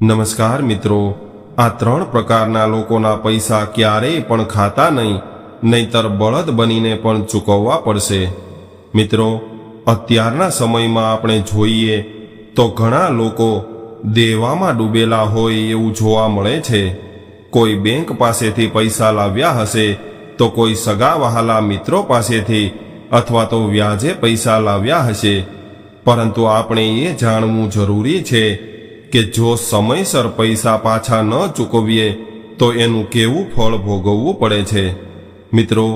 નમસ્કાર મિત્રો, આ ત્રણ પ્રકારના લોકોના પૈસા ક્યારેય પણ ખાતા નહીં, નહીતર બળદ બનીને પણ ચૂકવવા પડશે। મિત્રો, અત્યારના સમયમાં આપણે જોઈએ તો ઘણા લોકો દેવામાં ડૂબેલા હોય એવું જોવા મળે છે। કોઈ બેંક પાસેથી પૈસા લાવ્યા હશે, તો કોઈ સગા વહાલા મિત્રો પાસેથી અથવા તો વ્યાજે પૈસા લાવ્યા હશે। પરંતુ આપણે એ જાણવું જરૂરી છે કે જો સમયસર પૈસા પાછા ન ચૂકવીએ તો એનું કેવું ફળ ભોગવવું પડે છે। મિત્રો,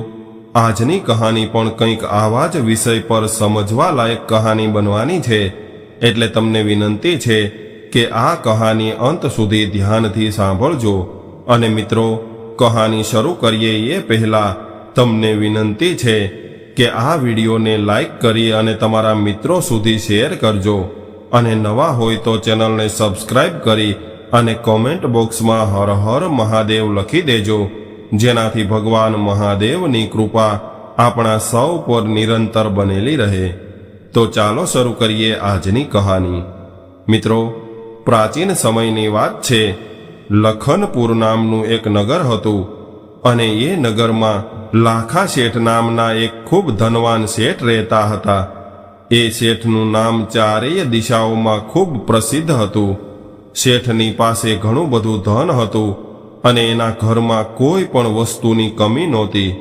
આજની કહાની પણ કંઈક આવા જ વિષય પર સમજવા લાયક કહાની બનવાની છે, એટલે તમને વિનંતી છે કે આ કહાની અંત સુધી ધ્યાનથી સાંભળજો। અને મિત્રો, કહાની શરૂ કરીએ એ પહેલા તમને વિનંતી છે કે આ વિડીયોને લાઈક કરી અને તમારા મિત્રો સુધી શેર કરજો, અને નવા હોય તો ચેનલને સબસ્ક્રાઇબ કરી અને કોમેન્ટ બોક્સમાં હર હર મહાદેવ લખી દેજો, જેનાથી ભગવાન મહાદેવની કૃપા આપણા સૌ પર નિરંતર બનેલી રહે। તો ચાલો શરૂ કરીએ આજની કહાની। મિત્રો, પ્રાચીન સમયની વાત છે। લખનપુર નામનું એક નગર હતું, અને એ નગરમાં લાખા શેઠ નામના એક ખૂબ ધનવાન શેઠ રહેતા હતા। એ શેઠનું નામ ચારેય દિશાઓમાં ખૂબ પ્રસિદ્ધ હતું। શેઠની પાસે ઘણું બધું ધન હતું, અને એના ઘરમાં કોઈ પણ વસ્તુની કમી નહોતી।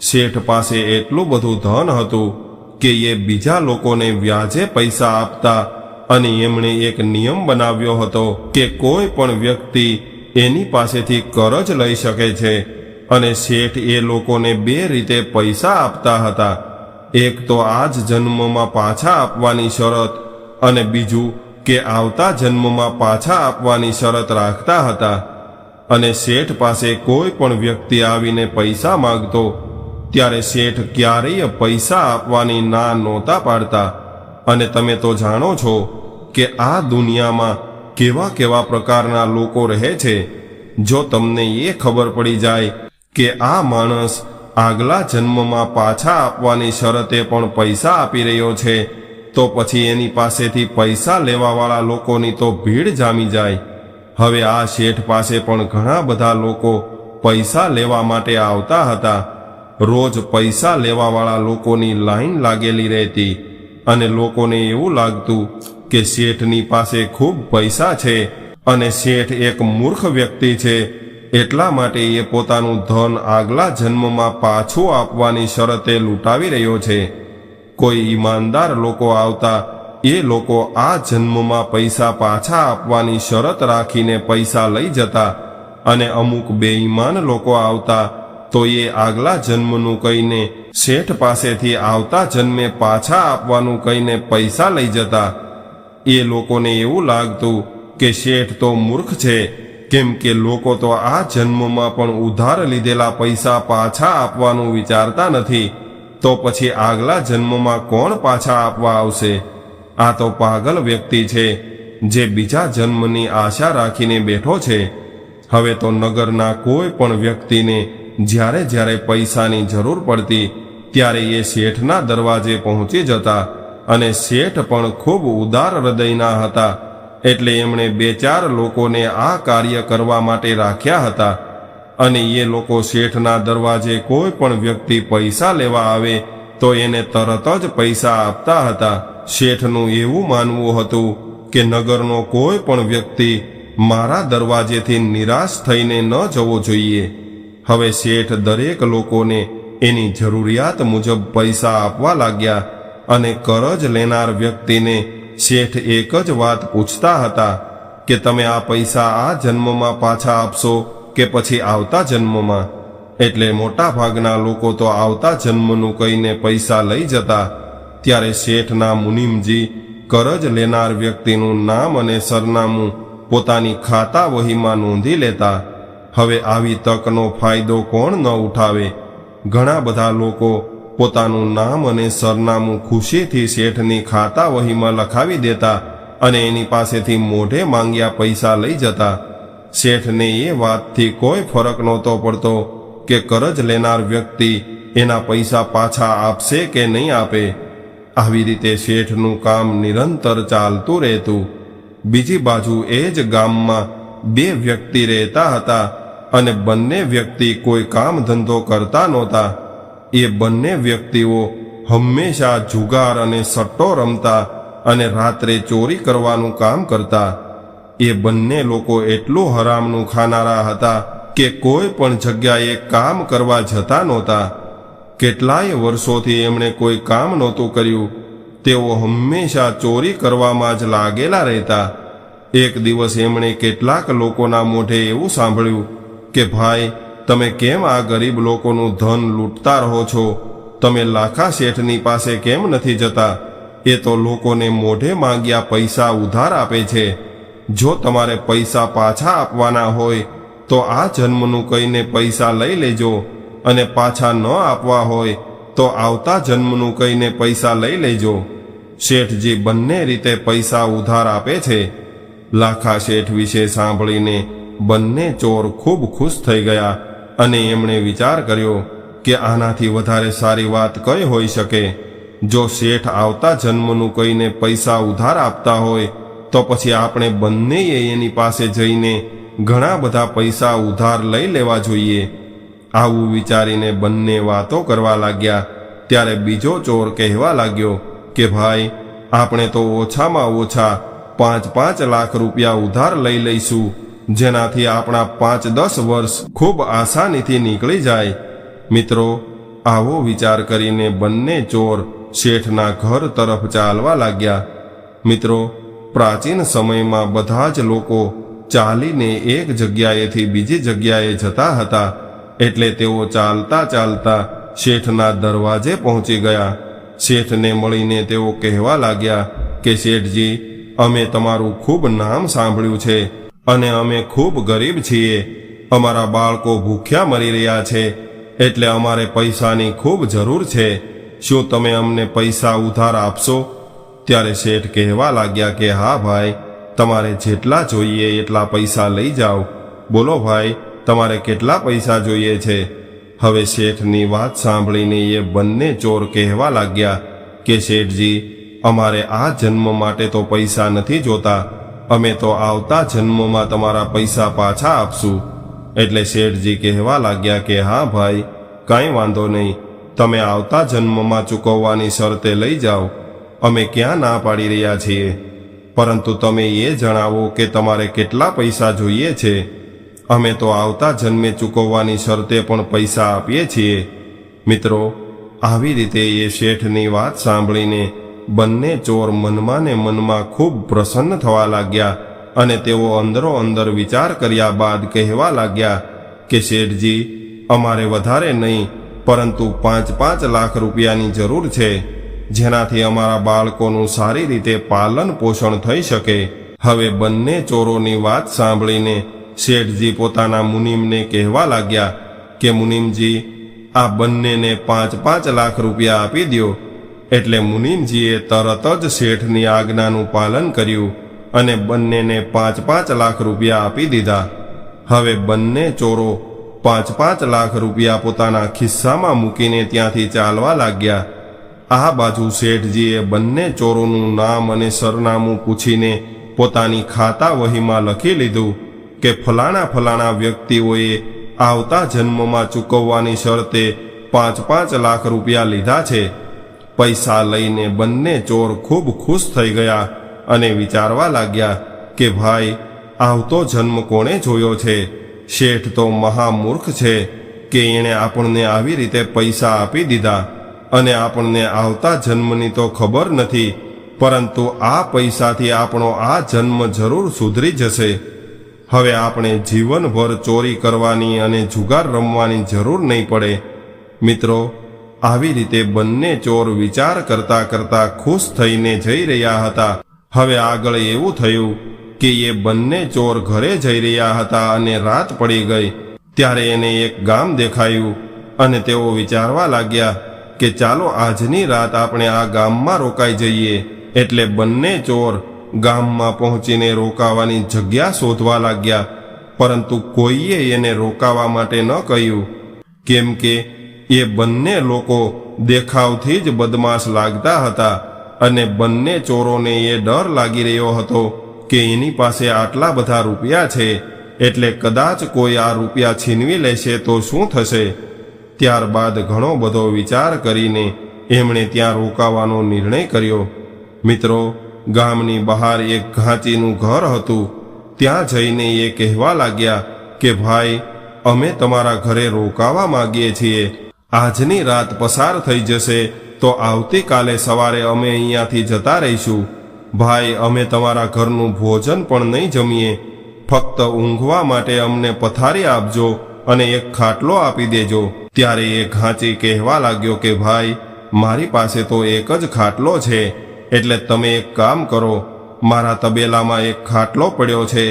શેઠ પાસે એટલું બધું ધન હતું કે એ બીજા લોકોને વ્યાજે પૈસા આપતા, અને એમણે એક નિયમ બનાવ્યો હતો કે કોઈ પણ વ્યક્તિ એની પાસેથી કરજ લઈ શકે છે, અને શેઠ એ લોકોને બે રીતે પૈસા આપતા હતા। એક તો આ જ જન્મમાં પાછા આપવાની શરત, અને બીજું કે આવતા જન્મમાં પાછા આપવાની શરત રાખતા હતા। અને શેઠ પાસે કોઈ પણ વ્યક્તિ આવીને પૈસા માંગતો ત્યારે શેઠ ક્યારેય પૈસા આપવાની ના નહોતા પાડતા। અને તમે તો જાણો છો કે આ દુનિયામાં કેવા કેવા પ્રકારના લોકો રહે છે। જો તમને એ ખબર પડી જાય કે આ માણસ આગલા જન્મમાં પાછા આપવાની શરતે પણ પૈસા આપી રહ્યો છે, તો પછી એની પાસેથી પૈસા લેવાવાળા લોકોની તો ભીડ જામી જાય। હવે આ શેઠ પાસે પણ ઘણા બધા લોકો પૈસા લેવા માટે આવતા હતા। રોજ પૈસા લેવાવાળા લોકોની લાઈન લાગેલી રહેતી, અને લોકોને એવું લાગતું કે શેઠની પાસે ખૂબ પૈસા છે, અને શેઠ એક મૂર્ખ વ્યક્તિ છે, એટલા માટે એ પોતાનું ધન આગલા જન્મમાં પાછું આપવાની શરતે લૂંટાવી રહ્યો છે। કોઈ ઈમાનદાર લોકો આવતા, એ લોકો આ જન્મમાં પૈસા પાછા આપવાની શરત રાખીને પૈસા લઈ જતા, અને અમુક બેઈમાન લોકો આવતા તો એ આગલા જન્મનું કહીને શેઠ પાસેથી આવતા જન્મે પાછા આપવાનું કહીને પૈસા લઈ જતા। એ લોકોને એવું લાગતું કે શેઠ તો મૂર્ખ છે, કેમ કે લોકો તો આ જન્મમાં પણ ઉધાર લીધેલા પૈસા પાછા આપવાનું વિચારતા નથી, તો પછી આગલા જન્મમાં કોણ પાછા આપવા આવશે? આ તો પાગલ વ્યક્તિ છે, જે બીજા જન્મની આશા રાખીને બેઠો છે। હવે તો નગરના કોઈ પણ વ્યક્તિને જ્યારે જ્યારે પૈસાની જરૂર પડતી, ત્યારે એ શેઠના દરવાજે પહોંચી જતા, અને શેઠ પણ ખૂબ ઉદાર હૃદયના હતા, એટલે એમણે બે ચાર લોકોને આ કાર્ય કરવા માટે રાખ્યા હતા। અને એ લોકો શેઠના દરવાજે કોઈ પણ વ્યક્તિ પૈસા લેવા આવે તો એને તરત જ પૈસા આપતા હતા। શેઠનું એવું માનવું હતું કે નગરનો કોઈ પણ વ્યક્તિ મારા દરવાજેથી નિરાશ થઈને ન જવો જોઈએ। હવે શેઠ દરેક લોકોને એની જરૂરિયાત મુજબ પૈસા આપવા લાગ્યા, અને કરજ લેનાર વ્યક્તિને શેઠ એક જ વાત પૂછતા હતા કે તમે આ પૈસા આ જન્મમાં પાછા આપશો કે પછી આવતા જન્મમાં? એટલે મોટા ભાગના લોકો તો આવતા જન્મનું કહીને પૈસા લઈ જતા। ત્યારે શેઠના મુનિમજી કરજ લેનાર વ્યક્તિનું નામ અને સરનામું પોતાની ખાતા વહીમાં નોંધી લેતા। હવે આવી તકનો ફાયદો કોણ ન ઉઠાવે? ઘણા બધા લોકો પોતાનું નામ અને સરનામું ખુશીથી શેઠની ખાતા વહીમાં લખાવી દેતા, અને એની પાસેથી મોઢે માંગ્યા પૈસા લઈ જતા। શેઠને એ વાતથી કોઈ ફરક નહોતો પડતો કે કરજ લેનાર વ્યક્તિ એના પૈસા પાછા આપશે કે નહીં આપે। આવી રીતે શેઠનું કામ નિરંતર ચાલતું રહેતું। બીજી બાજુ એ જ ગામમાં બે વ્યક્તિ રહેતા હતા અને બંને વ્યક્તિ કોઈ કામ ધંધો કરતા નહોતા. એ બંને વ્યક્તિઓ હંમેશા જુગાર અને સટ્ટો રમતા અને રાત્રે ચોરી કરવાનું કામ કરતા. એ બંને લોકો એટલું હરામનું ખાનારા હતા કે કોઈ પણ જગ્યાએ કામ કરવા જતા નહોતા. કેટલાય વર્ષોથી એમણે કોઈ કામ નહોતું કર્યું. તેઓ હંમેશા ચોરી કરવામાં જ લાગેલા રહેતા. એક દિવસ એમણે કેટલાક લોકોના મોઢે એવું સાંભળ્યું કે ભાઈ, તમે કેમ આ ગરીબ લોકોનું ધન લૂંટતા રહો છો? તમે લાખા શેઠની પાસે કેમ નથી જતા? એ તો લોકોને મોઢે માંગ્યા પૈસા ઉધાર આપે છે. જો તમારે પૈસા પાછા આપવાના હોય તો આ જન્મનું કહીને પૈસા લઈ લેજો, અને પાછા ન આપવા હોય તો આવતા જન્મનું કહીને પૈસા લઈ લેજો. શેઠજી બંને રીતે પૈસા ઉધાર આપે છે. લાખા શેઠ વિશે સાંભળીને બંને ચોર ખૂબ ખુશ થઈ ગયા અને એમણે વિચાર કર્યો કે આનાથી વધારે સારી વાત કઈ હોઈ શકે. જો શેઠ આવતા જન્મનું કહીને પૈસા ઉધાર આપતા હોય તો પછી આપણે બંનેએ એની પાસે જઈને ઘણા બધા પૈસા ઉધાર લઈ લેવા જોઈએ. આવું વિચારીને બંને વાતો કરવા લાગ્યા. ત્યારે બીજો ચોર કહેવા લાગ્યો કે ભાઈ, આપણે તો ઓછામાં ઓછા 5-5 લાખ રૂપિયા ઉધાર લઈ લઈશું, જેનાથી આપણા 5-10 વર્ષ ખૂબ આસાનીથી નીકળી જાય. મિત્રો, આવો વિચાર કરીને બંને ચોર શેઠના ઘર તરફ ચાલવા લાગ્યા. મિત્રો, પ્રાચીન સમયમાં બધા જ લોકો ચાલીને એક જગ્યાએથી બીજી જગ્યાએ જતા હતા. એટલે તેઓ ચાલતા ચાલતા શેઠના દરવાજે પહોંચી ગયા. શેઠને મળીને તેઓ કહેવા લાગ્યા કે શેઠજી, અમે તમારું ખૂબ નામ સાંભળ્યું છે અને અમે ખૂબ ગરીબ છીએ. અમારા બાળકો ભૂખ્યા મરી રહ્યા છે, એટલે અમારે પૈસાની ખૂબ જરૂર છે. શું તમે અમને પૈસા ઉધાર આપશો? ત્યારે શેઠ કહેવા લાગ્યા કે હા ભાઈ, તમારે જેટલા જોઈએ એટલા પૈસા લઈ જાઓ. બોલો ભાઈ, તમારે કેટલા પૈસા જોઈએ છે? હવે શેઠની વાત સાંભળીને એ બંને ચોર કહેવા લાગ્યા કે શેઠજી, અમારે આ જન્મ માટે તો પૈસા નથી જોતા. અમે તો આવતા જન્મમાં તમારા પૈસા પાછા આપશું. એટલે શેઠજી કહેવા લાગ્યા કે હા ભાઈ, કાંઈ વાંધો નહીં, તમે આવતા જન્મમાં ચૂકવવાની શરતે લઈ જાઓ. અમે ક્યાં ના પાડી રહ્યા છીએ, પરંતુ તમે એ જણાવો કે તમારે કેટલા પૈસા જોઈએ છે. અમે તો આવતા જન્મે ચૂકવવાની શરતે પણ પૈસા આપીએ છીએ. મિત્રો, આવી રીતે એ શેઠની વાત સાંભળીને બંને ચોર મનમાં ને મનમાં ખૂબ પ્રસન્ન થવા લાગ્યા અને તેઓ અંદરો અંદર વિચાર કર્યા બાદ કહેવા લાગ્યા કે શેઠજી, અમારે વધારે નહીં પરંતુ 5-5 લાખ રૂપિયાની જરૂર છે, જેનાથી અમારા બાળકોનું સારી રીતે પાલન પોષણ થઈ શકે. હવે બંને ચોરોની વાત સાંભળીને શેઠજી પોતાના મુનિમને કહેવા લાગ્યા કે મુનિમજી, આ બંનેને 5-5 લાખ રૂપિયા આપી દો. એટલે મુનિમજીએ તરત જ શેઠની આજ્ઞાનું પાલન કર્યું અને બંનેને 5-5 લાખ રૂપિયા આપી દીધા. હવે બંને ચોરો 5-5 લાખ રૂપિયા પોતાના ખિસ્સામાં મૂકીને ત્યાંથી ચાલવા લાગ્યા. આ બાજુ શેઠજીએ બંને ચોરોનું નામ અને સરનામું પૂછીને પોતાની ખાતા વહીમાં લખી લીધું કે ફલાણા વ્યક્તિઓએ આવતા જન્મમાં ચૂકવવાની શરતે 5-5 લાખ રૂપિયા લીધા છે. પૈસા લઈને બંને ચોર ખૂબ ખુશ થઈ ગયા અને વિચારવા લાગ્યા કે ભાઈ, આવતો જન્મ કોણે જોયો છે? શેઠ તો મહામૂર્ખ છે કે એણે આપણને આવી રીતે પૈસા આપી દીધા અને આપણને આવતા જન્મની તો ખબર નથી, પરંતુ આ પૈસાથી આપણો આ જન્મ જરૂર સુધરી જશે. હવે આપણે જીવનભર ચોરી કરવાની અને જુગાર રમવાની જરૂર નહીં પડે. મિત્રો, આવી રીતે બંને ચોર વિચાર કરતા કરતા ખુશ થઈને જઈ રહ્યા હતા. હવે આગળ એવું થયું કે એ બંને ચોર ઘરે જઈ રહ્યા હતા અને રાત પડી ગઈ. ત્યારે એને એક ગામ દેખાયું અને તેઓ વિચારવા લાગ્યા કે ચાલો આજની રાત આપણે આ ગામમાં રોકાઈ જઈએ. એટલે બંને ચોર ગામમાં પહોંચીને રોકાવાની જગ્યા શોધવા લાગ્યા, પરંતુ કોઈએ એને રોકાવા માટે ન કહ્યું, કેમ કે એ બંને લોકો દેખાવથી જ બદમાશ લાગતા હતા અને બંને ચોરોને એ ડર લાગી રહ્યો હતો કે એની પાસે આટલા બધા રૂપિયા છે, એટલે કદાચ કોઈ આ રૂપિયા છીનવી લેશે તો શું થશે? ત્યારબાદ ઘણો બધો વિચાર કરીને એમણે ત્યાં રોકાવાનો નિર્ણય કર્યો. મિત્રો, ગામની બહાર એક ઘાંચીનું ઘર હતું. ત્યાં જઈને એ કહેવા લાગ્યા કે ભાઈ, અમે તમારા ઘરે રોકાવા માંગીએ છીએ. આજની રાત પસાર થઈ જશે તો આવતીકાલે સવારે અમે અહીંયાથી જતા રહીશું. ભાઈ, અમે તમારા ઘરનું ભોજન પણ નહીં જમીએ. ફક્ત ઊંઘવા માટે અમને પથારી આપજો અને એક ખાટલો આપી દેજો. ત્યારે એ ઘાંચી કહેવા લાગ્યો કે ભાઈ, મારી પાસે તો એક જ ખાટલો છે, એટલે તમે એક કામ કરો, મારા તબેલામાં એક ખાટલો પડ્યો છે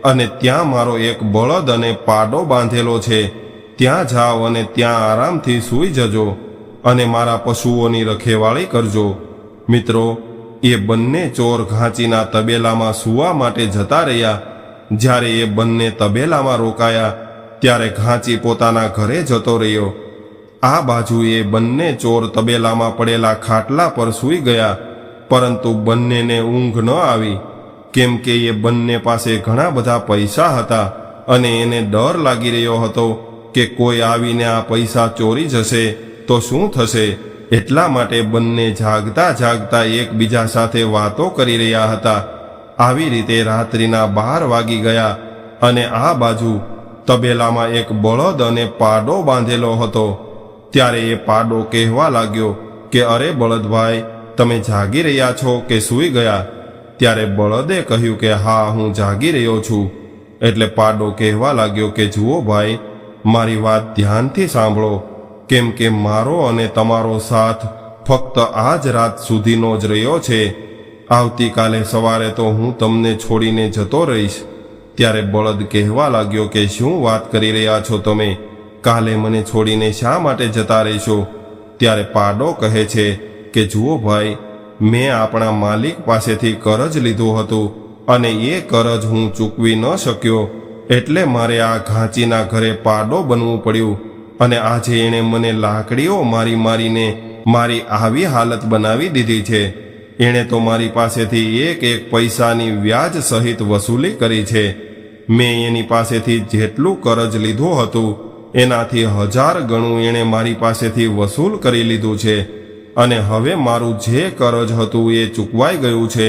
અને ત્યાં મારો એક બળદ અને પાડો બાંધેલો છે. ત્યાં જાઓ અને ત્યાં આરામથી સૂઈ જજો અને મારા પશુઓની રખેવાળી કરજો. મિત્રો, એ બંને ચોર ઘાંચીના તબેલામાં સૂવા માટે જતા રહ્યા. જ્યારે એ બંને તબેલામાં રોકાયા ત્યારે ઘાંચી પોતાના ઘરે જતો રહ્યો. આ બાજુ એ બંને ચોર તબેલામાં પડેલા ખાટલા પર સૂઈ ગયા, પરંતુ બંનેને ઊંઘ ન આવી, કેમ કે એ બંને પાસે ઘણા બધા પૈસા હતા અને એને ડર લાગી રહ્યો હતો કે કોઈ આવીને આ પૈસા ચોરી જશે તો શું થશે. એટલા માટે બંને જાગતા જાગતા એકબીજા સાથે વાતો કરી રહ્યા હતા. આવી રીતે રાત્રિના 12 વાગી ગયા અને આ બાજુ તબેલામાં એક બળદ અને પાડો બાંધેલો હતો. ત્યારે એ પાડો કહેવા લાગ્યો કે અરે બળદભાઈ, તમે જાગી રહ્યા છો કે સૂઈ ગયા? ત્યારે બળદે કહ્યું કે હા, હું જાગી રહ્યો છું. એટલે પાડો કહેવા લાગ્યો કે જુઓ ભાઈ, મારી વાત ધ્યાનથી સાંભળો, કેમ કે મારો અને તમારો સાથ ફક્ત આજ રાત સુધીનો જ રહ્યો છે. આવતીકાલે સવારે તો હું તમને છોડીને જતો રહીશ. ત્યારે બળદ કહેવા લાગ્યો કે શું વાત કરી રહ્યા છો તમે? કાલે મને છોડીને શા માટે જતા રહેશો? ત્યારે પાડો કહે છે કે જુઓ ભાઈ, મેં આપણા માલિક પાસેથી કરજ લીધું હતું અને એ કરજ હું ચૂકવી ન શક્યો, એટલે મારે આ ઘાંચીના ઘરે પાડો બનવું પડ્યું. અને આજે એણે મને લાકડીઓ મારી મારીને મારી આવી હાલત બનાવી દીધી છે. એણે તો મારી પાસેથી એક પૈસાની વ્યાજ સહિત વસૂલી કરી છે. મેં એની પાસેથી જેટલું કરજ લીધું હતું એનાથી 1000 ગણું એણે મારી પાસેથી વસૂલ કરી લીધું છે. અને હવે મારું જે કરજ હતું એ ચૂકવાઈ ગયું છે.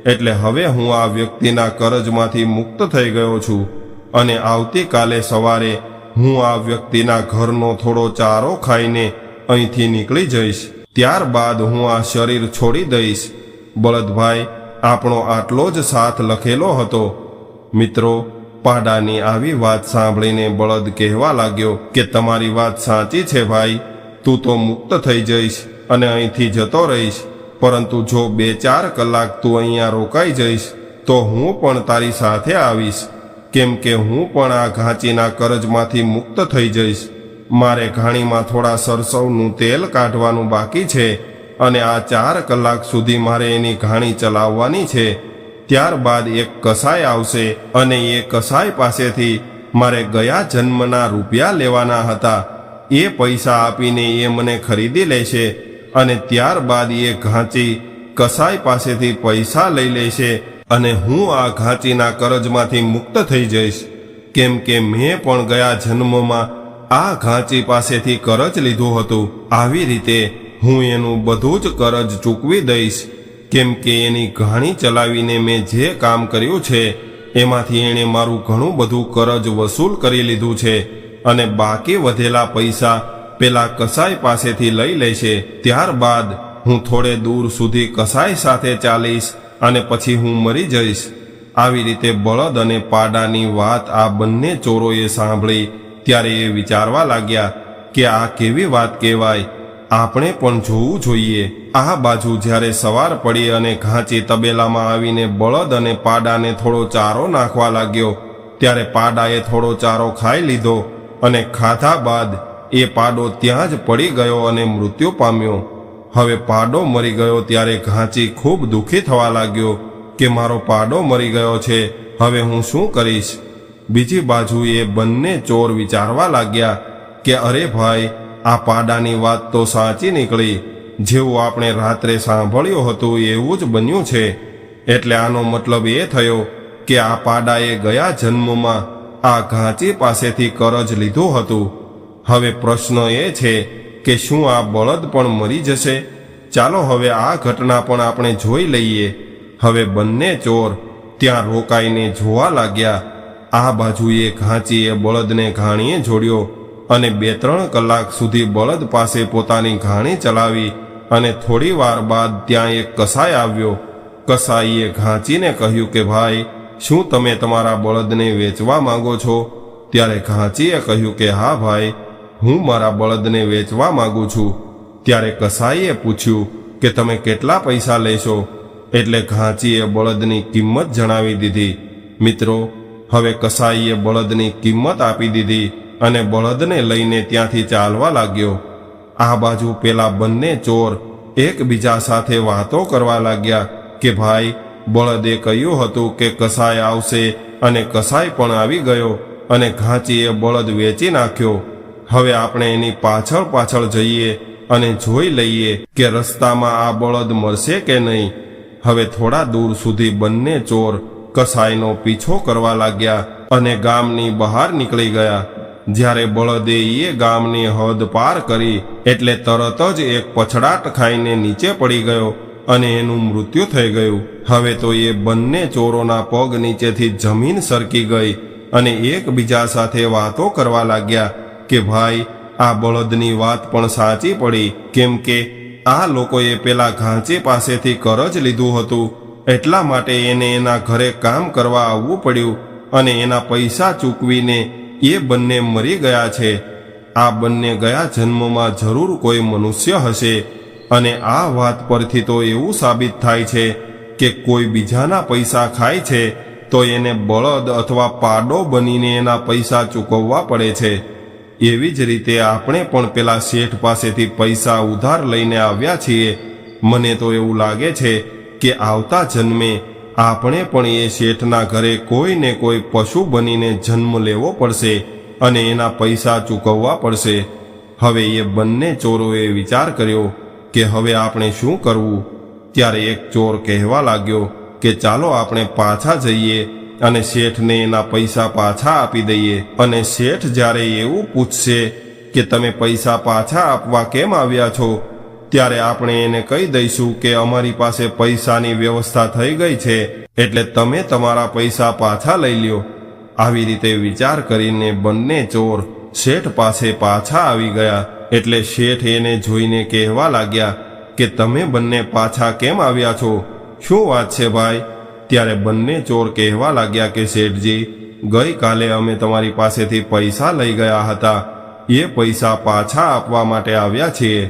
એટલે હવે હું આ વ્યક્તિના કરજમાંથી મુક્ત થઈ ગયો છું અને આવતીકાલે સવારે હું આ વ્યક્તિના ઘરનો થોડો ચારો ખાઈને અહીંથી નીકળી જઈશ. ત્યારબાદ હું આ શરીર છોડી દઈશ. બળદભાઈ, આપણો આટલો જ સાથ લખેલો હતો. મિત્રો, પાડાની આવી વાત સાંભળીને બળદ કહેવા લાગ્યો કે તમારી વાત સાચી છે ભાઈ, તું તો મુક્ત થઈ જઈશ અને અહીંથી જતો રહીશ, પરંતુ જો 2-4 કલાક તું અહીંયા રોકાઈ જઈશ તો હું પણ તારી સાથે આવીશ, કેમ કે હું પણ આ ઘાંચીના કરજમાંથી મુક્ત થઈ જઈશ. મારે ઘાણીમાં થોડા સરસવનું તેલ કાઢવાનું બાકી છે અને આ 4 કલાક સુધી મારે એની ઘાણી ચલાવવાની છે. ત્યારબાદ એક કસાઈ આવશે અને એ કસાઈ પાસેથી મારે ગયા જન્મના રૂપિયા લેવાના હતા. એ પૈસા આપીને એ મને ખરીદી લેશે અને ત્યારબાદ એ ઘાંચી કસાઈ પાસેથી પૈસા લઈ લેશે અને હું આ ઘાંચીના કરજમાંથી મુક્ત થઈ જઈશ, કેમ કે મેં પણ ગયા જન્મમાં આ ઘાંચી પાસેથી કરજ લીધું હતું. આવી રીતે હું એનું બધું જ કરજ ચૂકવી દઈશ, કેમ કે એની ઘાણી ચલાવીને મેં જે કામ કર્યું છે એમાંથી એણે મારું ઘણું બધું કરજ વસૂલ કરી લીધું છે અને બાકી વધેલા પૈસા પેલા કસાઈ પાસેથી લઈ લેશે. ત્યારબાદ હું થોડે દૂર સુધી કસાઈ સાથે ચાલીશ અને પછી હું મરી જઈશ. આવી રીતે બળદ અને પાડાની વાત આ બંને ચોરોએ સાંભળી ત્યારે એ વિચારવા લાગ્યા કે આ કેવી વાત કહેવાય, આપણે પણ જોવું જોઈએ. આ બાજુ જ્યારે સવાર પડી અને ઘાંચી તબેલામાં આવીને બળદ અને પાડાને થોડો ચારો નાખવા લાગ્યો, ત્યારે પાડાએ થોડો ચારો ખાઈ લીધો અને ખાધા બાદ એ પાડો ત્યાં જ પડી ગયો અને મૃત્યુ પામ્યો. હવે પાડો મરી ગયો ત્યારે ઘાંચી ખૂબ દુઃખી થવા લાગ્યો કે મારો પાડો મરી ગયો છે, હવે હું શું કરીશ? બીજી બાજુ એ બંને ચોર વિચારવા લાગ્યા કે અરે ભાઈ, આ પાડાની વાત તો સાચી નીકળી. જેવું આપણે રાત્રે સાંભળ્યું હતું એવું જ બન્યું છે. એટલે આનો મતલબ એ થયો કે આ પાડાએ ગયા જન્મમાં આ ઘાંચી પાસેથી કરજ લીધું હતું. હવે પ્રશ્ન એ છે કે શું આ બળદ પણ મરી જશે? ચાલો હવે આ ઘટના પણ આપણે જોઈ લઈએ. હવે બંને ચોર ત્યાં રોકાઈને જોવા લાગ્યા. આ બાજુએ ઘાંચીએ બળદને ઘાણીએ જોડ્યો અને 2-3 કલાક સુધી બળદ પાસે પોતાની ઘાણી ચલાવી અને થોડી વાર બાદ ત્યાં એક કસાઈ આવ્યો. કસાઈએ ઘાંચીને કહ્યું કે ભાઈ, શું તમે તમારા બળદને વેચવા માંગો છો? ત્યારે ઘાંચીએ કહ્યું કે હા ભાઈ, હું મારા બળદને વેચવા માંગુ છું. ત્યારે કસાઈએ પૂછ્યું કે તમે કેટલા પૈસા લેશો? એટલે ઘાંચીએ બળદની કિંમત જણાવી દીધી. મિત્રો, હવે કસાઈએ બળદની કિંમત આપી દીધી અને બળદને લઈને ત્યાંથી ચાલવા લાગ્યો. આ બાજુ પેલા બંને ચોર એકબીજા સાથે વાતો કરવા લાગ્યા કે ભાઈ, બળદે કહ્યું હતું કે કસાઈ આવશે અને કસાઈ પણ આવી ગયો અને ઘાંચીએ બળદ વેચી નાખ્યો. હવે આપણે એની પાછળ પાછળ જઈએ અને જોઈ લઈએ કે રસ્તામાં આ બળદ મળશે કે નહીં. હવે થોડા દૂર સુધી બંને ચોર કસાઈનો પીછો કરવા લાગ્યા અને ગામની બહાર નીકળી ગયા. જ્યારે બળદે એ ગામની હદ પાર કરી એટલે તરત જ એક પછડાટ ખાઈને નીચે પડી ગયો અને એનું મૃત્યુ થઈ ગયું. હવે તો એ બંને ચોરોના પગ નીચેથી જમીન સરકી ગઈ અને એકબીજા સાથે વાતો કરવા લાગ્યા કે ભાઈ, આ બળદની વાત પણ સાચી પડી, કેમ કે આ લોકોએ પેલા ઘાંચી પાસેથી કરજ લીધું હતું, એટલા માટે એને એના ઘરે કામ કરવા આવવું પડ્યું અને એના પૈસા ચૂકવીને એ બંને મરી ગયા છે. આ બંને ગયા જન્મમાં જરૂર કોઈ મનુષ્ય હશે અને આ વાત પરથી તો એવું સાબિત થાય છે કે કોઈ બીજાના પૈસા ખાય છે તો એને બળદ અથવા પાડો બનીને એના પૈસા ચૂકવવા પડે છે. એવી જ રીતે આપણે પણ પેલા શેઠ પાસેથી પૈસા ઉધાર લઈને આવ્યા છીએ. મને તો એવું લાગે છે કે આવતા જન્મે આપણે પણ એ શેઠના ઘરે કોઈ ને કોઈ પશુ બનીને જન્મ લેવો પડશે અને એના પૈસા ચૂકવવા પડશે. હવે એ બંને ચોરોએ વિચાર કર્યો કે હવે આપણે શું કરવું? ત્યારે એક ચોર કહેવા લાગ્યો કે ચાલો આપણે પાછા જઈએ અને શેઠને એના પૈસા પાછા આપી દઈએ. અને શેઠ જ્યારે એવું પૂછશે કે તમે પૈસા પાછા આપવા કેમ આવ્યા છો, ત્યારે આપણે એને કહી દઈશું કે અમારી પાસે પૈસાની વ્યવસ્થા થઈ ગઈ છે, એટલે તમે તમારા પૈસા પાછા લઈ લ્યો. આવી રીતે વિચાર કરીને બંને ચોર શેઠ પાસે પાછા આવી ગયા. એટલે શેઠ એને જોઈને કહેવા લાગ્યા કે તમે બંને પાછા કેમ આવ્યા છો? શું વાત છે ભાઈ? ત્યારે બંને ચોર કહેવા લાગ્યા કે શેઠજી, ગઈકાલે અમે તમારી પાસેથી પૈસા લઈ ગયા હતા, એ પૈસા પાછા આપવા માટે આવ્યા છીએ.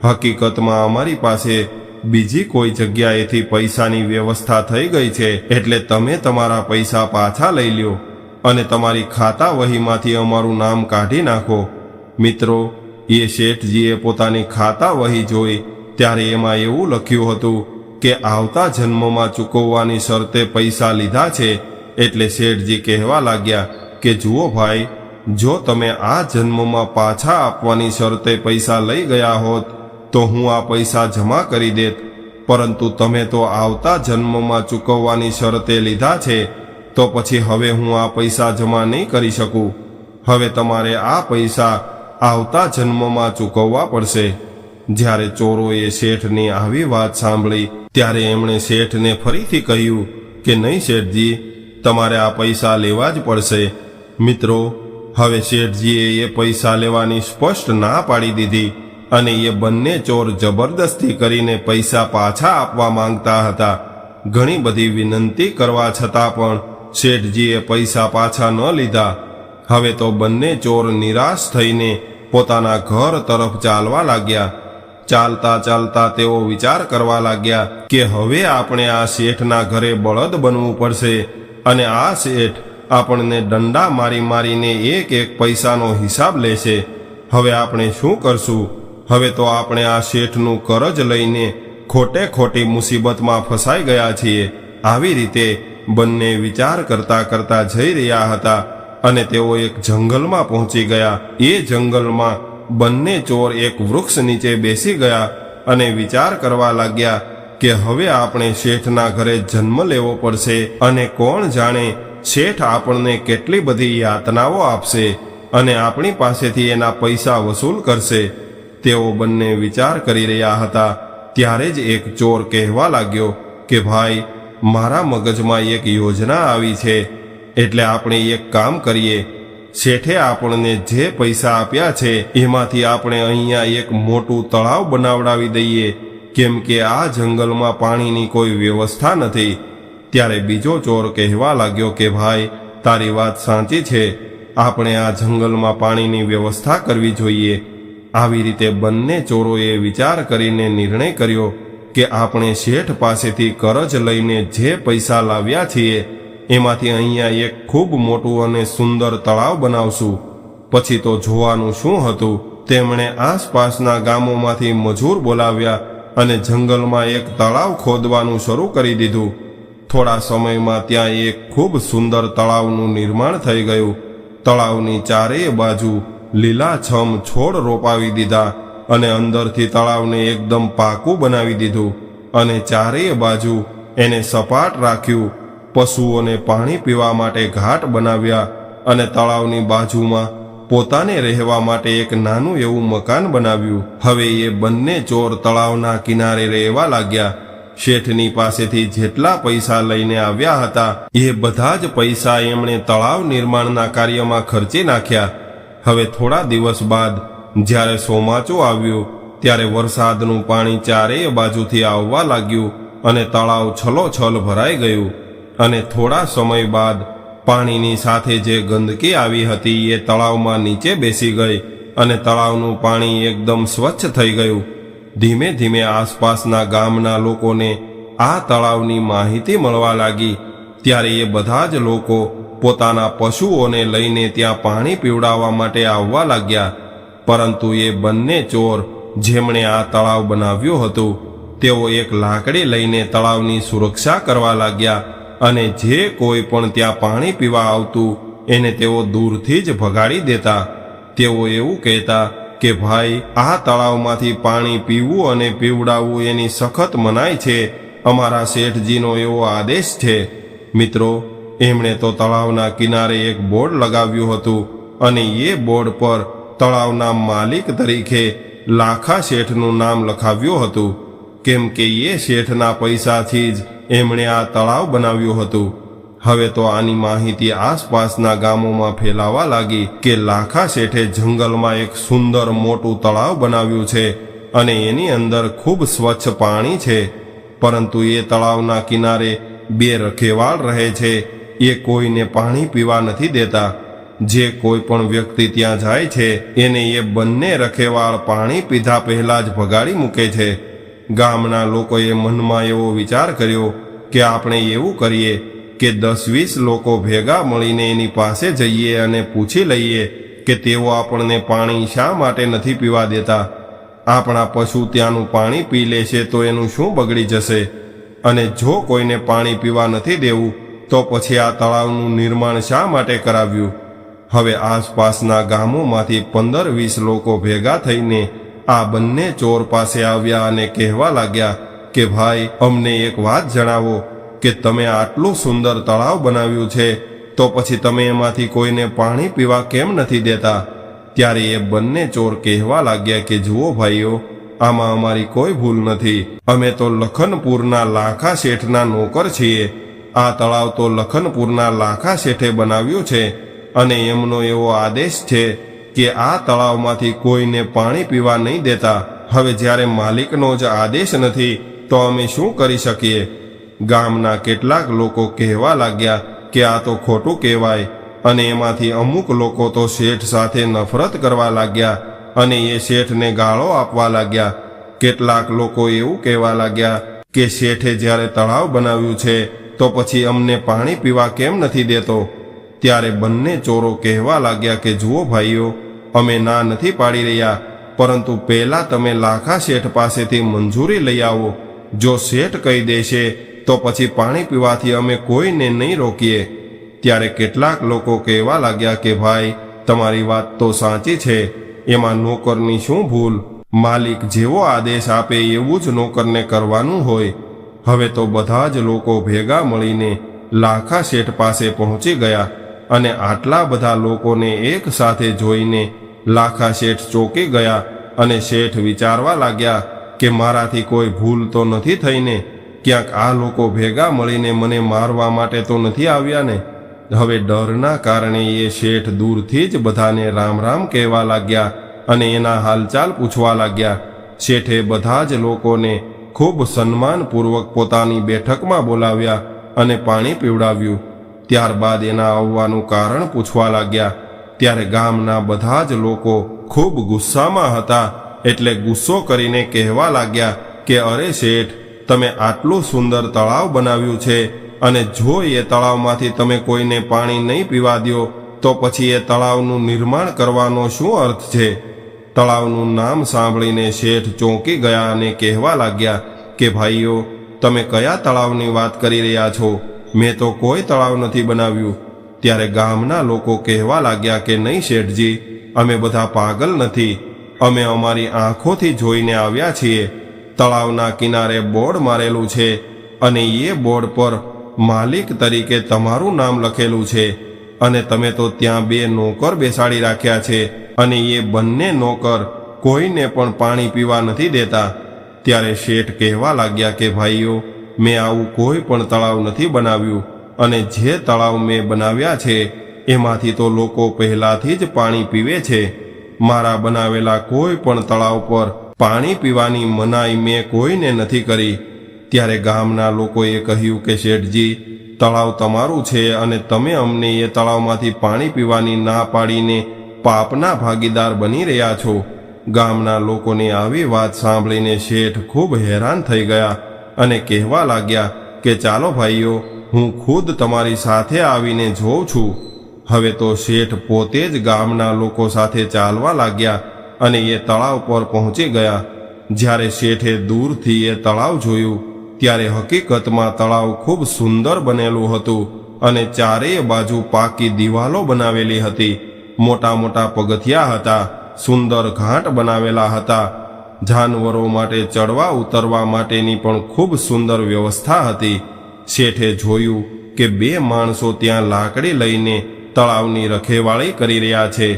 હકીકતમાં અમારી પાસે બીજી કોઈ જગ્યાએથી પૈસાની વ્યવસ્થા થઈ ગઈ છે, એટલે તમે તમારા પૈસા પાછા લઈ લ્યો અને તમારી ખાતા વહીમાંથી અમારું નામ કાઢી નાખો. મિત્રો, એ શેઠજીએ પોતાની ખાતા વહી જોઈ ત્યારે એમાં એવું લખ્યું હતું કે આવતા જન્મમાં ચૂકવવાની શરતે પૈસા લીધા છે. એટલે શેઠજી કહેવા લાગ્યા કે જુઓ ભાઈ, જો તમે આ જન્મમાં પાછા આપવાની શરતે પૈસા લઈ ગયા હોત તો હું આ પૈસા જમા કરી દેત, પરંતુ તમે તો આવતા જન્મમાં ચૂકવવાની શરતે લીધા છે, તો પછી હવે હું આ પૈસા જમા નહીં કરી શકું. હવે તમારે આ પૈસા આવતા જન્મમાં ચૂકવવા પડશે. જ્યારે ચોરોએ શેઠની આવી વાત સાંભળી ત્યારે એમણે શેઠને ફરીથી કહ્યું કે નહીં શેઠજી, તમારે આ પૈસા લેવા જ પડશે. મિત્રો, હવે શેઠજીએ એ પૈસા લેવાની સ્પષ્ટ ના પાડી દીધી અને એ બંને ચોર જબરદસ્તી કરીને પૈસા પાછા આપવા માંગતા હતા. ઘણી બધી વિનંતી કરવા છતાં પણ શેઠજીએ પૈસા પાછા ન લીધા. હવે તો બંને ચોર નિરાશ થઈને પોતાના ઘર તરફ ચાલવા લાગ્યા. ચાલતા ચાલતા તેઓ વિચાર કરવા લાગ્યા કે હવે આપણે આ શેઠના ઘરે બળદ બનવું પડશે અને આ શેઠ આપણને દંડા મારી મારીને એક એક પૈસાનો હિસાબ લેશે. હવે આપણે શું કરશું? હવે તો આપણે આ શેઠનું કરજ લઈને ખોટે ખોટી મુસીબતમાં ફસાઈ ગયા છીએ. આવી રીતે બંને વિચાર કરતા કરતા જઈ રહ્યા હતા અને તેઓ એક જંગલમાં પહોંચી ગયા. એ જંગલમાં બંને ચોર એક વૃક્ષ નીચે બેસી ગયા અને વિચાર કરવા લાગ્યા કે હવે આપણે શેઠના ઘરે જન્મ લેવો પડશે અને કોણ જાણે શેઠ આપણને કેટલી બધી યાતનાઓ આપશે અને આપણી પાસેથી એના પૈસા વસૂલ કરશે. તેઓ બંને વિચાર કરી રહ્યા હતા ત્યારે જ એક ચોર કહેવા લાગ્યો કે ભાઈ, મારા મગજમાં એક યોજના આવી છે. એટલે આપણે એક કામ કરીએ, શેઠે આપણને જે પૈસા આપ્યા છે એમાંથી આપણે અહીંયા એક મોટું તળાવ બનાવડાવી દઈએ, કેમ કે આ જંગલમાં પાણીની કોઈ વ્યવસ્થા નથી. ત્યારે બીજો ચોર કહેવા લાગ્યો કે ભાઈ, તારી વાત સાચી છે, આપણે આ જંગલમાં પાણીની વ્યવસ્થા કરવી જોઈએ. આવી રીતે બંને ચોરોએ વિચાર કરીને નિર્ણય કર્યો કે આપણે શેઠ પાસેથી કરજ લઈને જે પૈસા લાવ્યા છીએ એમાંથી અહીંયા એક ખૂબ મોટું અને સુંદર તળાવ બનાવશું. પછી તો જોવાનું શું હતું, તેમણે આસપાસના ગામોમાંથી મજૂર બોલાવ્યા અને જંગલમાં એક તળાવ ખોદવાનું શરૂ કરી દીધું. થોડા સમયમાં ત્યાં એક ખૂબ સુંદર તળાવનું નિર્માણ થઈ ગયું. તળાવની ચારેય બાજુ લીલાછમ છોડ રોપાવી દીધા અને અંદરથી તળાવને એકદમ પાકું બનાવી દીધું અને ચારેય બાજુ એને સપાટ રાખ્યું. પશુઓને પાણી પીવા માટે ઘાટ બનાવ્યા અને તળાવની બાજુમાં પોતાને રહેવા માટે એક નાનું એવું મકાન બનાવ્યું. હવે એ બંને ચોર તળાવના કિનારે રહેવા લાગ્યા. શેઠની પાસેથી જેટલા પૈસા લઈને આવ્યા હતા એ બધા જ પૈસા એમણે તળાવ નિર્માણના કાર્યમાં ખર્ચી નાખ્યા. હવે થોડા દિવસ બાદ જ્યારે ચોમાસું આવ્યું ત્યારે વરસાદનું પાણી ચારેય બાજુથી આવવા લાગ્યું અને તળાવ છલોછલ ભરાઈ ગયું. અને થોડા સમય બાદ પાણીની સાથે જે ગંદકી આવી હતી એ તળાવમાં નીચે બેસી ગઈ અને તળાવનું પાણી એકદમ સ્વચ્છ થઈ ગયું. ધીમે ધીમે આસપાસના ગામના લોકોને આ તળાવની માહિતી મળવા લાગી. ત્યારે એ બધા જ લોકો પોતાના પશુઓને લઈને ત્યાં પાણી પીવડાવવા માટે આવવા લાગ્યા. પરંતુ એ બંને ચોર જેમણે આ તળાવ બનાવ્યું હતું તેઓ એક લાકડી લઈને તળાવની સુરક્ષા કરવા લાગ્યા અને જે કોઈ પણ ત્યાં પાણી પીવા આવતું એને તેઓ દૂરથી જ ભગાડી દેતા. તેઓ એવું કહેતા કે ભાઈ, આ તળાવમાંથી પાણી પીવું અને પીવડાવવું એની સખત મનાઈ છે. અમારા શેઠજીનો એવો આદેશ છે. મિત્રો, એમણે તો તળાવના કિનારે એક બોર્ડ લગાવ્યું હતું અને એ બોર્ડ પર તળાવના માલિક તરીકે લાખા શેઠનું નામ લખાવ્યું હતું, કેમ કે એ શેઠના પૈસાથી જ એમણે આ તળાવ બનાવ્યું હતું. હવે તો આની માહિતી આસપાસના ગામોમાં ફેલાવા લાગી કે લાખા શેઠે જંગલમાં એક સુંદર મોટું તળાવ બનાવ્યું છે અને એની અંદર ખૂબ સ્વચ્છ પાણી છે. પરંતુ એ તળાવના કિનારે બે રખેવાળ રહે છે. એ કોઈને પાણી પીવા નથી દેતા. જે કોઈ પણ વ્યક્તિ ત્યાં જાય છે એને એ બંને રખેવાળ પાણી પીધા પહેલા જ ભગાડી મૂકે છે. ગામના લોકોએ મનમાં એવો વિચાર કર્યો કે આપણે એવું કરીએ કે 10-20 લોકો ભેગા મળીને એની પાસે જઈએ અને પૂછી લઈએ કે તેઓ આપણને પાણી શા માટે નથી પીવા દેતા. આપણા પશુ ત્યાંનું પાણી પી લેશે તો એનું શું બગડી જશે? અને જો કોઈને પાણી પીવા નથી દેવું તો પછી આ તળાવનું નિર્માણ શા માટે કરાવ્યું? હવે આસપાસના ગામોમાંથી 15-20 લોકો ભેગા થઈને આ બંને ચોર પાસે આવ્યા અને કહેવા લાગ્યા કે ભાઈ, અમને એક વાત જણાવો કે તમે આટલું સુંદર તળાવ બનાવ્યું છે તો પછી તમે એમાંથી કોઈને પાણી પીવા કેમ નથી દેતા? ત્યારે એ બંને ચોર કહેવા લાગ્યા કે જુઓ ભાઈઓ, આમાં અમારી કોઈ ભૂલ નથી. અમે તો લખનપુરના લાખા શેઠના નોકર છીએ. આ તળાવ તો લખનપુરના લાખા શેઠે બનાવ્યું છે અને એમનો એવો આદેશ છે કે આ તળાવમાંથી કોઈને પાણી પીવા નહીં દેતા. હવે જ્યારે માલિકનો જ આદેશ નથી તો અમે શું કરી શકીએ? ગામના કેટલાક લોકો કહેવા લાગ્યા કે આ તો ખોટું કહેવાય અને એમાંથી અમુક લોકો તો શેઠ સાથે નફરત કરવા લાગ્યા અને એ શેઠને ગાળો આપવા લાગ્યા. કેટલાક લોકો એવું કહેવા લાગ્યા કે શેઠે જ્યારે તળાવ બનાવ્યું છે તો પછી અમને પાણી પીવા કેમ નથી દેતો? ત્યારે બંને ચોરો કહેવા લાગ્યા કે જુઓ ભાઈઓ, અમે ના નથી પાડી રહ્યા, પરંતુ પહેલા તમે લાખા શેઠ પાસેથી મંજૂરી લઈ આવો. જો શેઠ કહી દેશે તો પછી પાણી પીવાથી અમે કોઈને નહીં રોકીએ. ત્યારે કેટલાક લોકો કહેવા લાગ્યા કે ભાઈ, તમારી વાત તો સાચી છે, એમાં નોકરની શું ભૂલ? માલિક જેવો આદેશ આપે એવું જ નોકરને કરવાનું હોય. હવે તો બધા જ લોકો ભેગા મળીને લાખા શેઠ પાસે પહોંચી ગયા અને આટલા બધા લોકોને એક સાથે જોઈને લાખા શેઠ ચોંકી ગયા અને શેઠ વિચારવા લાગ્યા કે મારાથી કોઈ ભૂલ તો નથી થઈને? ક્યાંક આ લોકો ભેગા મળીને મને મારવા માટે તો નથી આવ્યા ને? હવે ડરના કારણે એ શેઠ દૂરથી જ બધાને રામ રામ કહેવા લાગ્યા અને એના હાલચાલ પૂછવા લાગ્યા. શેઠે બધા જ લોકોને ખૂબ સન્માનપૂર્વક પોતાની બેઠકમાં બોલાવ્યા અને પાણી પીવડાવ્યું. ત્યારબાદ એના આવવાનું કારણ પૂછવા લાગ્યા. ત્યારે ગામના બધા જ લોકો ખૂબ ગુસ્સામાં હતા, એટલે ગુસ્સો કરીને કહેવા લાગ્યા કે અરે શેઠ, તમે આટલું સુંદર તળાવ બનાવ્યું છે અને જો એ તળાવમાંથી તમે કોઈને પાણી નહીં પીવા દો તો પછી એ તળાવનું નિર્માણ કરવાનો શું અર્થ છે? તળાવનું નામ સાંભળીને શેઠ ચોંકી ગયા અને કહેવા લાગ્યા કે ભાઈઓ, તમે કયા તળાવની વાત કરી રહ્યા છો? મેં તો કોઈ તળાવ નથી બનાવ્યું. ત્યારે ગામના લોકો કહેવા લાગ્યા કે નહીં શેઠજી, અમે બધા પાગલ નથી, અમે અમારી આંખોથી જોઈને આવ્યા છીએ. તળાવના કિનારે બોર્ડ મારેલું છે અને એ બોર્ડ પર માલિક તરીકે તમારું નામ લખેલું છે અને તમે તો ત્યાં 2 નોકર બેસાડી રાખ્યા છે અને એ બંને નોકર કોઈને પણ પાણી પીવા નથી દેતા. ત્યારે શેઠ કહેવા લાગ્યા કે ભાઈઓ, મેં આવું કોઈ પણ તળાવ નથી બનાવ્યું અને જે તળાવ મેં બનાવ્યા છે એમાંથી તો લોકો પહેલાથી જ પાણી પીવે છે. મારા બનાવેલા કોઈ પણ તળાવ પર પાણી પીવાની મનાઈ મેં કોઈને નથી કરી. ત્યારે ગામના લોકોએ કહ્યું કે શેઠજી, તળાવ તમારું છે અને તમે અમને એ તળાવમાંથી પાણી પીવાની ના પાડીને પાપના ભાગીદાર બની રહ્યા છો. ગામના લોકોની આવી વાત સાંભળીને શેઠ ખૂબ હેરાન થઈ ગયા અને કહેવા લાગ્યા કે ચાલો ભાઈઓ, હું ખુદ તમારી સાથે આવીને જોઉં છું. હવે તો શેઠ પોતે જ ગામના લોકો સાથે ચાલવા લાગ્યા અને એ તળાવ પર પહોંચી ગયા. જ્યારે શેઠે દૂરથી એ તળાવ જોયું ત્યારે હકીકતમાં તળાવ ખૂબ સુંદર બનેલું હતું અને ચારેય બાજુ પાકી દિવાલો બનાવેલી હતી. મોટા મોટા પગથિયા હતા, સુંદર ઘાટ બનાવેલા હતા. જાનવરો માટે ચડવા ઉતરવા માટેની પણ ખૂબ સુંદર વ્યવસ્થા હતી. શેઠે જોયું કે 2 માણસો ત્યાં લાકડી લઈને તળાવની રખેવાળી કરી રહ્યા છે.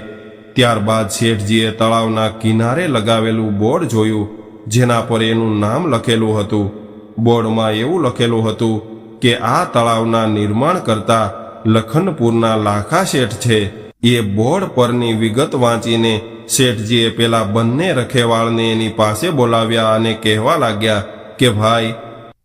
ત્યારબાદ શેઠજીએ તળાવના કિનારે લગાવેલું બોર્ડ જોયું, જેના પર એનું નામ લખેલું હતું. બોર્ડમાં એવું લખેલું હતું કે આ તળાવના નિર્માણ કરતા લખનપુરના લાખા શેઠ છે. એ બોર્ડ પરની વિગત વાંચીને શેઠજીએ પેલા બંને રખેવાળને એની પાસે બોલાવ્યા અને કહેવા લાગ્યા કે ભાઈ,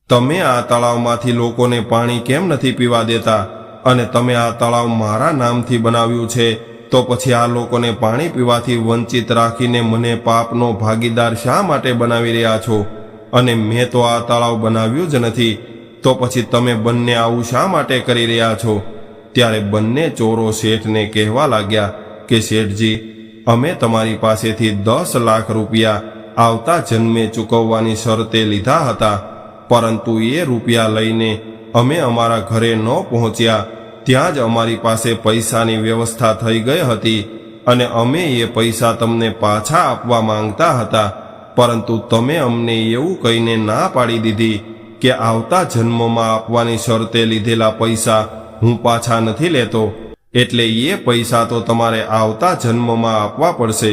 તમે આ તળાવમાંથી લોકોને પાણી કેમ નથી પીવા દેતા? અને તમે આ તળાવ મારા નામથી બનાવ્યું છે તો પછી આ લોકોને પાણી પીવાથી વંચિત રાખીને મને પાપનો ભાગીદાર શા માટે બનાવી રહ્યા છો? અને મેં તો આ તળાવ બનાવ્યું જ નથી, તો પછી તમે બંને આવું શા માટે કરી રહ્યા છો? ત્યારે બંને ચોરો શેઠને કહેવા લાગ્યા કે શેઠજી, અમે તમારી પાસેથી 10 લાખ રૂપિયા આવતા જન્મે ચૂકવવાની શરતે લીધા હતા, પરંતુ એ રૂપિયા લઈને અમે અમારા ઘરે ન પહોંચ્યા ત્યાં જ અમારી પાસે પૈસાની વ્યવસ્થા થઈ ગઈ હતી અને અમે એ પૈસા તમને પાછા આપવા માંગતા હતા, પરંતુ તમે અમને એવું કહીને ના પાડી દીધી કે આવતા જન્મમાં આપવાની શરતે લીધેલા પૈસા હું પાછા નથી લેતો, એટલે એ પૈસા તો તમારે આવતા જન્મમાં આપવા પડશે.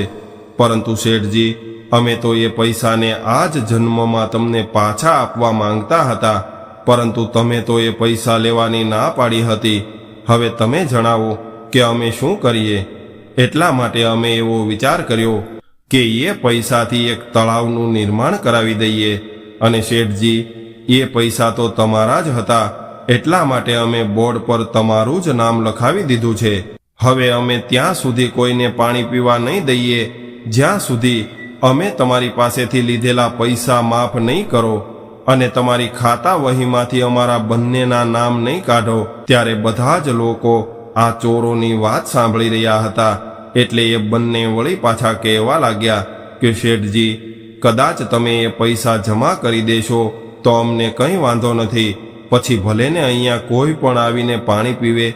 પરંતુ શેઠજી, અમે તો એ પૈસાને આ જ જન્મમાં તમને પાછા આપવા માંગતા હતા, પરંતુ તમે તો એ પૈસા લેવાની ના પાડી હતી. હવે તમે જણાવો કે અમે શું કરીએ? એટલા માટે અમે એવો વિચાર કર્યો કે એ પૈસાથી એક તળાવનું નિર્માણ કરાવી દઈએ. અને શેઠજી, એ પૈસા તો તમારા જ હતા, એટલા માટે અમે બોર્ડ પર તમારું જ નામ લખાવી દીધું છે. હવે અમે ત્યાં સુધી કોઈને પાણી પીવા નહીં દઈએ જ્યાં સુધી અમે તમારી પાસેથી લીધેલા પૈસા માફ નહીં કરો અને તમારી ખાતા વહીમાંથી અમારા બંનેના નામ નહીં કાઢો. ત્યારે બધા જ લોકો આ ચોરોની વાત સાંભળી રહ્યા હતા, એટલે એ બંને વળી પાછા કહેવા લાગ્યા કે શેઠજી, કદાચ તમે એ પૈસા જમા કરી દેશો તો અમને કંઈ વાંધો નથી, પછી ભલે ને અહીંયા કોઈ પણ આવીને પાણી પીવે,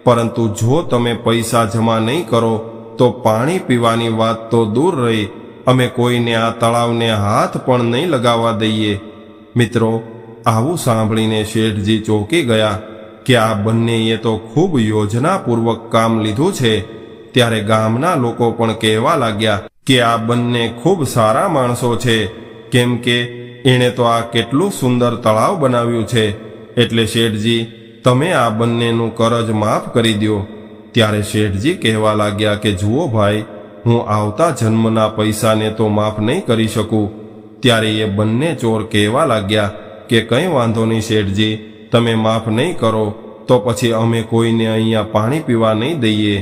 પરંતુ જો તમે પૈસા જમા નહીં કરો તો પાણી પીવાની વાત તો દૂર રહી, અમે કોઈને આ તળાવને હાથ પણ નહીં લગાવવા દઈએ. મિત્રો, આવું સાંભળીને શેઠજી ચોંકી ગયા કે આ બંનેએ તો ખૂબ યોજનાપૂર્વક કામ લીધું છે। ત્યારે ગામના લોકો પણ કહેવા લાગ્યા કે આ બંને ખૂબ સારા માણસો છે, કેમ કે એણે તો આ કેટલું સુંદર તળાવ બનાવ્યું છે, એટલે શેઠજી તમે આ બંનેનું કરજ માફ કરી દો। ત્યારે શેઠજી કહેવા લાગ્યા કે જુઓ ભાઈ, હું આવતા જન્મના પૈસાને તો માફ નહીં કરી શકું। ત્યારે એ બંને ચોર કહેવા લાગ્યા કે કંઈ વાંધો નહીં શેઠજી, તમે માફ નહીં કરો તો પછી અમે કોઈને અહીંયા પાણી પીવા નહીં દઈએ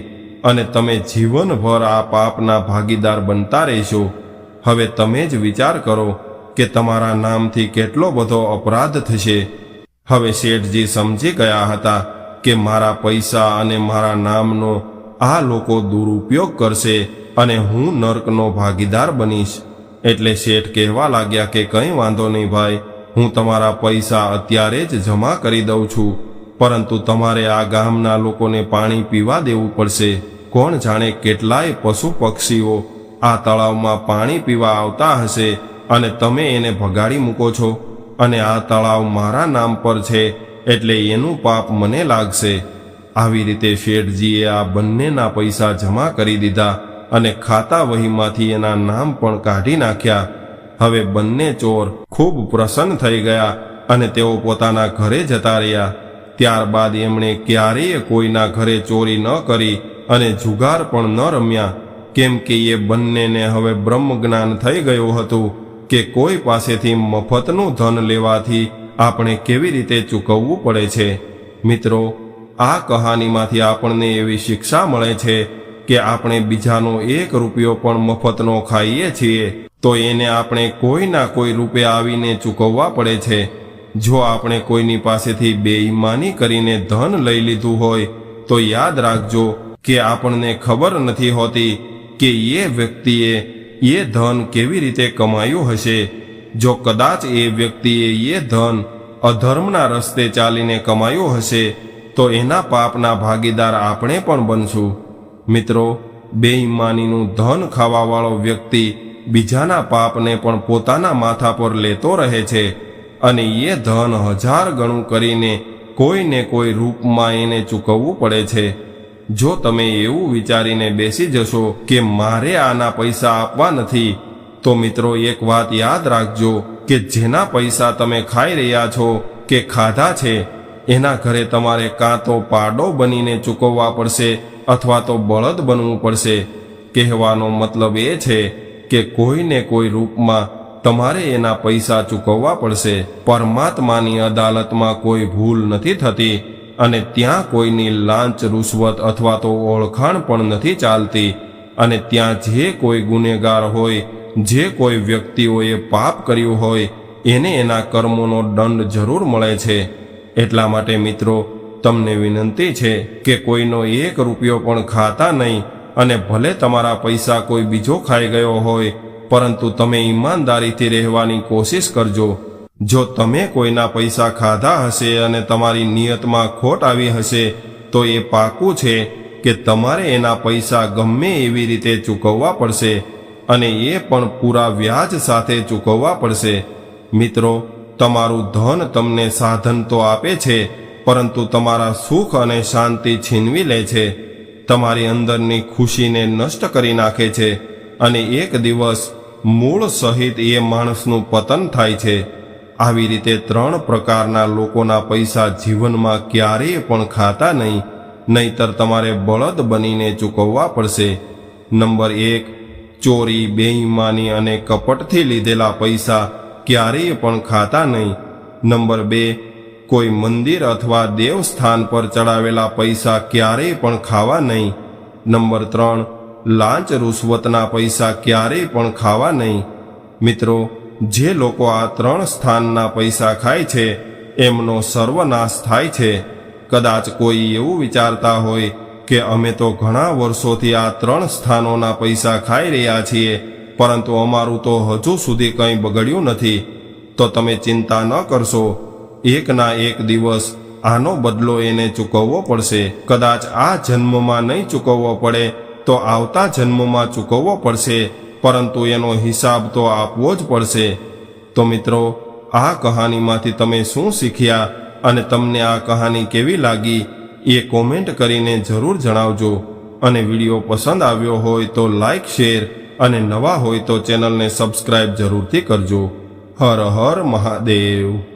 અને તમે જીવનભર આ પાપના ભાગીદાર બનતા રહેશો। હવે તમે જ વિચાર કરો કે તમારા નામથી કેટલો બધો અપરાધ થશે। હવે શેઠજી સમજી ગયા હતા કે મારા પૈસા અને મારા નામનો આ લોકો દુરુપયોગ કરશે અને હું નર્કનો ભાગીદાર બનીશ। એટલે શેઠ કહેવા લાગ્યા કે કંઈ વાંધો નહીં ભાઈ, હું તમારા પૈસા અત્યારે જ જમા કરી દઉં છું, પરંતુ તમારે આ ગામના લોકોને પાણી પીવા દેવું પડશે। કોણ જાણે કેટલાય પશુ પક્ષીઓ આ તળાવમાં પાણી પીવા આવતા હશે અને તમે એને ભગાડી મૂકો છો, અને આ તળાવ મારા નામ પર છે એટલે એનું પાપ મને લાગશે। આવી રીતે શેઠજીએ આ બંનેના પૈસા જમા કરી દીધા અને ખાતા વહીમાંથી એના નામ પણ કાઢી નાખ્યા। હવે બંને ચોર ખૂબ પ્રસન્ન થઈ ગયા અને તેઓ પોતાના ઘરે જતા રહ્યા। ત્યારબાદ એમણે ક્યારેય કોઈના ઘરે ચોરી ન કરી અને જુગાર પણ ન રમ્યા, કેમ કે એ બંનેને હવે બ્રહ્મજ્ઞાન થઈ ગયું હતું કે કોઈ પાસેથી મફતનું ધન લેવાથી આપણે કેવી રીતે ચૂકવવું પડે છે। મિત્રો, આ કહાનીમાંથી આપણને એવી શિક્ષા મળે છે કે આપણે બીજાનો 1 રૂપિયો પણ મફતનો ખાઈએ છીએ તો એને આપણે કોઈના કોઈ રૂપે આવીને ચૂકવવા પડે છે। જો આપણે કોઈની પાસેથી બેઈમાની કરીને ધન લઈ લીધું હોય તો યાદ રાખજો કે આપણને ખબર નથી હોતી કે એ વ્યક્તિએ એ ધન કેવી રીતે કમાયું હશે। જો કદાચ એ વ્યક્તિએ એ ધન અધર્મના રસ્તે ચાલીને કમાયું હશે તો એના પાપના ભાગીદાર આપણે પણ બનશું। મિત્રો, બેઈમાનીનું ધન ખાવાવાળો વ્યક્તિ બીજાના પાપને પણ પોતાના માથા પર લેતો રહે છે અને એ ધન 1000 ગણું કરીને કોઈને કોઈ રૂપમાં એને ચૂકવવું પડે છે। જો તમે એવું વિચારીને બેસી જશો કે મારે આના પૈસા આપવા નથી, તો મિત્રો એક વાત યાદ રાખજો કે જેના પૈસા તમે ખાઈ રહ્યા છો કે ખાધા છે એના ઘરે તમારે કાં તો પાડો બનીને ચૂકવવા પડશે અથવા તો બળદ બનવું પડશે। કહેવાનો મતલબ એ છે કે કોઈને કોઈ રૂપમાં તમારે એના પૈસા ચૂકવવા પડશે। પરમાત્માની અદાલતમાં કોઈ ભૂલ નથી થતી અને ત્યાં કોઈની લાંચ રૂશ્વત અથવા તો ઓળખાણ પણ નથી ચાલતી, અને ત્યાં જે કોઈ ગુનેગાર હોય, જે કોઈ વ્યક્તિઓએ પાપ કર્યું હોય એને એના કર્મોનો દંડ જરૂર મળે છે। એટલા માટે મિત્રો, તમને વિનંતી છે કે કોઈનો 1 રૂપિયો પણ ખાતા નહીં, અને ભલે તમારા પૈસા કોઈ બીજો ખાઈ ગયો હોય પરંતુ તમે ઈમાનદારીથી રહેવાની કોશિશ કરજો। જો તમે કોઈના પૈસા ખાધા હશે અને તમારી નિયતમાં ખોટ આવી હશે તો એ પાકું છે કે તમારે એના પૈસા ગમે એવી રીતે ચૂકવવા પડશે, અને એ પણ પૂરા વ્યાજ સાથે ચૂકવવા પડશે। મિત્રો, તમારું ધન તમને સાધન તો આપે છે પરંતુ તમારા સુખ અને શાંતિ છીનવી લે છે, તમારી અંદરની ખુશીને નષ્ટ કરી નાખે છે, અને એક દિવસ મૂળ સહિત એ માણસનું પતન થાય છે। આવી રીતે 3 પ્રકારના લોકોના પૈસા જીવનમાં ક્યારેય પણ ખાતા નહીં, નહીતર તમારે બળદ બનીને ચૂકવવા પડશે। નંબર 1, ચોરી, બેઈમાની અને કપટથી લીધેલા પૈસા ક્યારેય પણ ખાતા નહીં। નંબર 2, કોઈ મંદિર અથવા દેવસ્થાન પર ચડાવેલા પૈસા ક્યારેય પણ ખાવા નહીં। નંબર 3, લાંચ રૂશ્વતના પૈસા ક્યારેય પણ ખાવા નહીં। મિત્રો, જે લોકો આ 3 સ્થાનના પૈસા ખાય છે એમનો સર્વનાશ થાય છે। કદાચ કોઈ એવું વિચારતા હોય કે અમે તો ઘણા વર્ષોથી આ 3 સ્થાનોના પૈસા ખાઈ રહ્યા છીએ પરંતુ અમારું તો હજુ સુધી કંઈ બગડ્યું નથી, તો તમે ચિંતા ન કરશો, એકના એક દિવસ આનો બદલો એને ચૂકવવો પડશે। કદાચ આ જન્મમાં નહીં ચૂકવવો પડે તો આવતા જન્મમાં ચૂકવવો પડશે, પરંતુ એનો હિસાબ તો આપવો જ પડશે। તો મિત્રો, આ કહાનીમાંથી તમે શું શીખ્યા અને તમને આ કહાની કેવી લાગી એ કોમેન્ટ કરીને જરૂર જણાવજો. અને વિડીયો પસંદ આવ્યો હોય તો લાઈક, શેર અને નવા હોય તો ચેનલને સબસ્ક્રાઇબ જરૂરથી કરજો. હર હર મહાદેવ.